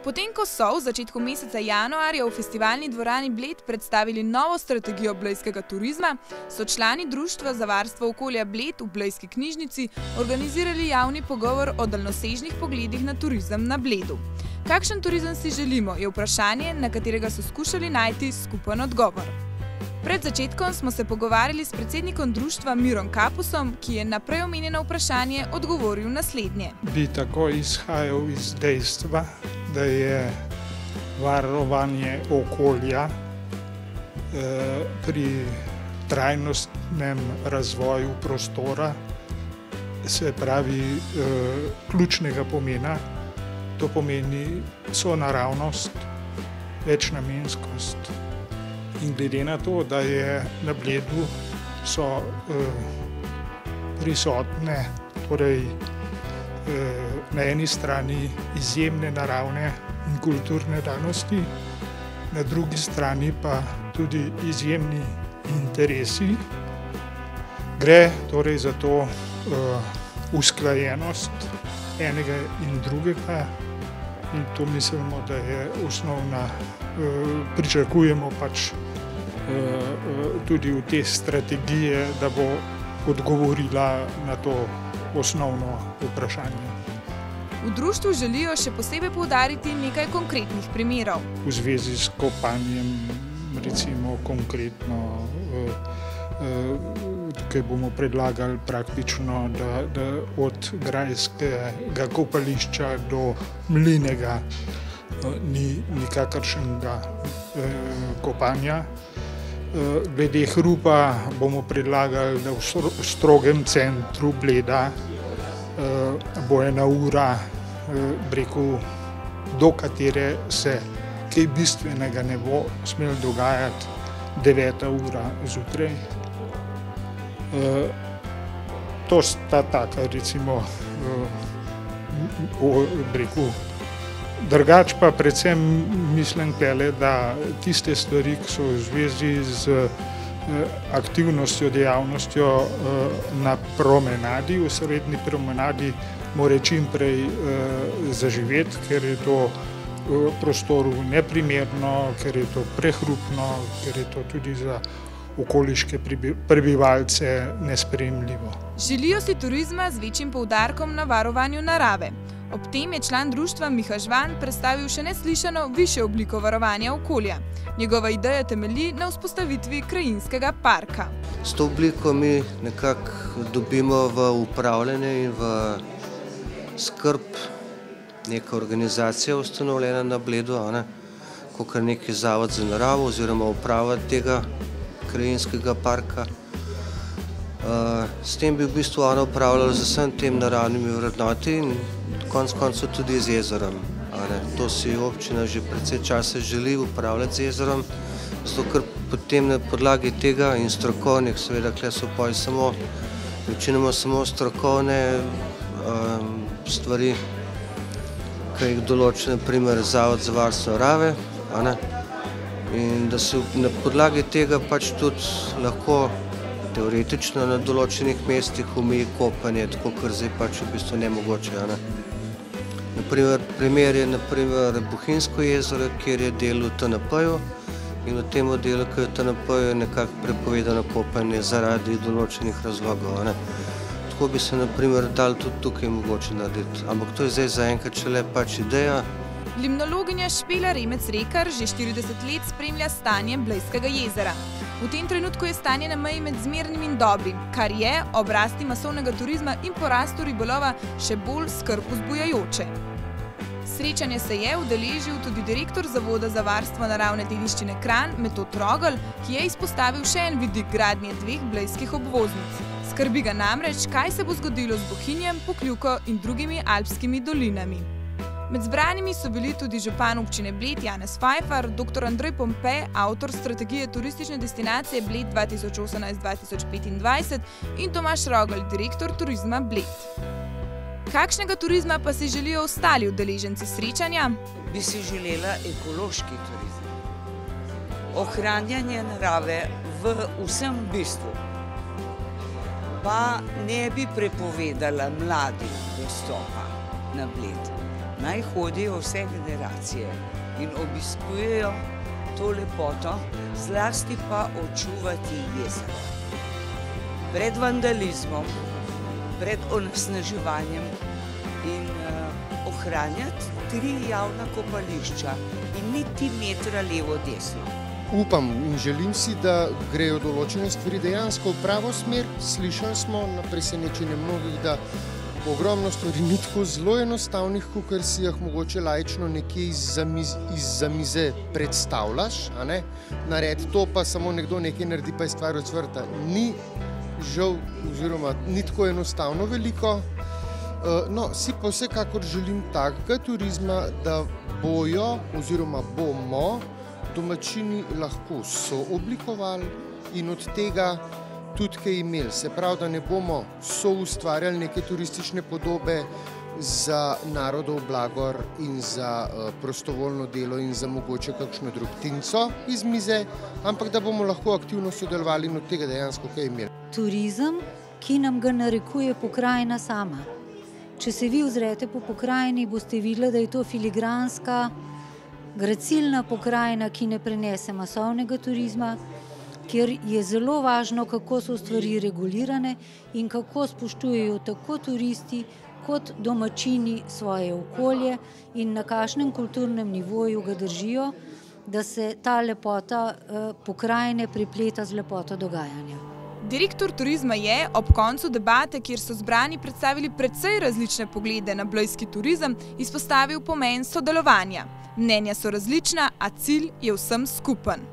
Potem, ko so v začetku meseca januarja v festivalni dvorani Bled predstavili novo strategijo blejskega turizma, so člani Društva za varstvo okolja Bled v Blejski knjižnici organizirali javni pogovor o daljnosežnih pogledih na turizem na Bledu. Kakšen turizem si želimo, je vprašanje, na katerega so skušali najti skupen odgovor. Pred začetkom smo se pogovarjali s predsednikom društva Mirom Kapusom, ki je na prej omenjeno vprašanje odgovoril naslednje. Bi tako izhajal iz dejstva, da je varovanje okolja pri trajnostnem razvoju prostora, se pravi ključnega pomena. To pomeni sonaravnost, večnamenskost. In glede na to, da je na Bledu so prisotne, torej na eni strani izjemne naravne in kulturne danosti, na drugi strani pa tudi izjemni interesi. Gre torej za to usklajenost enega in drugega. In to mislimo, da je osnovna, pričakujemo pač tudi v te strategije, da bo odgovorila na to osnovno vprašanje. V društvu želijo še posebej poudariti nekaj konkretnih primerov. V zvezi s kopanjem, recimo konkretno, tukaj bomo predlagali praktično, da od grajskega kopališča do Mlinega ni nikakršnega kopanja. Glede hrupa bomo predlagali, da v strogem centru Bleda bo ena ura, do katere se kaj bistvenega ne bo smelo dogajati, 9. ura zjutraj. To sta taka, recimo, drugače pa predvsem mislim tele, da tiste stvari, ki so v zvezi z aktivnostjo, dejavnostjo na promenadi, v srednji promenadi, mora čim prej zaživeti, ker je to v prostoru neprimerno, ker je to prehrupno, ker je to tudi za okoliške prebivalce nesprejemljivo. Želijo si turizma z večjim poudarkom na varovanju narave. Ob tem je član društva Miha Žvan predstavil še neslišano višjo obliko varovanja okolja. Njegova ideja temelji na vzpostavitvi krajinskega parka. S to obliko mi nekako dobimo v upravljanje in v skrb neka organizacija ustanovljena na Bledu, kakor neki zavod za naravo oziroma uprava tega krajinskega parka. S tem bi v bistvu ona upravljala z vsem tem naravnimi vrednoti in konec koncev tudi z jezerom. To si občina že precej časa želi upravljati z jezerom, zato ker potem na podlagi tega in strokovnih, seveda tukaj so večinoma samo strokovne stvari, ki jih določi na primer Zavod za varstvo narave, in da se na podlagi tega pač tudi lahko teoretično na določenih mestih omeji kopanje, tako ker zdaj pač v bistvu nemogoče. Primer je Bohinjsko jezero, kjer je del v TNP-ju in v tem delu, ki je v TNP-ju, je nekako prepovedano kopanje zaradi določenih razlogov. Tako bi se na primer dal tudi tukaj mogoče narediti, ampak to je zdaj zaenkrat šele pač ideja. Limnologinja Špela Remec-Rekar že 40 let spremlja stanje Blejskega jezera. V tem trenutku je stanje na meji med zmernim in dobrim, kar je ob rasti masovnega turizma in porastu ribolova še bolj skrb vzbujajoče. Srečanje se je udeležil tudi direktor Zavoda za varstvo naravne dediščine Kranj Metod Rogelj, ki je izpostavil še en vidik gradnje 2 blejskih obvoznic. Skrbi ga namreč, kaj se bo zgodilo z Bohinjem, Pokljuko in drugimi alpskimi dolinami. Med zbranimi so bili tudi župan občine Bled Janez Fajfar, dr. Andrej Pompe, avtor strategije turistične destinacije Bled 2018-2025 in Tomaž Rogelj, direktor turizma Bled. Kakšnega turizma pa si želijo ostali udeleženci srečanja? Bi si želela ekološki turizem. Ohranjanje narave v vsem bistvu. Pa ne bi prepovedala mladim dostopa na Bled. naj hodijo vse generacije in obiskujejo to lepoto, zlasti pa očuvati jezero. Pred vandalizmom, pred onesnaževanjem in ohranjati 3 javna kopališča in niti metra levo-desno. Upam in želim si, da grejo določene stvari dejansko v pravo smer. Slišali smo na presenečenje mnogih, da ogromno stvari ni tako zelo enostavnih, kakor si jih mogoče laično nekje izza mize predstavljaš. Naredi to, pa samo nekdo nekaj naredi, pa je stvar odsvrta. Ni žal, oziroma ni tako enostavno veliko. No, si pa vsekakor želim takega turizma, da bojo oziroma bomo domačini lahko sooblikovali in od tega tudi kaj imeli. Se pravi, da ne bomo soustvarjali neke turistične podobe za narodov blagor in za prostovoljno delo in za mogoče kakšno drobtinco iz mize, ampak da bomo lahko aktivno sodelovali in od tega dejansko kaj imeli. Turizem, ki nam ga narekuje pokrajina sama. Če se vi ozrete po pokrajini, boste videli, da je to filigranska, gracilna pokrajina, ki ne prenese masovnega turizma, kjer je zelo važno, kako so stvari regulirane in kako spoštujejo tako turisti kot domačini svoje okolje in na kakšnem kulturnem nivoju ga držijo, da se ta lepota pokrajine prepleta z lepoto dogajanja. Direktor turizma je ob koncu debate, kjer so zbrani predstavili precej različne poglede na blejski turizem, izpostavil pomen sodelovanja. Mnenja so različna, a cilj je vsem skupen.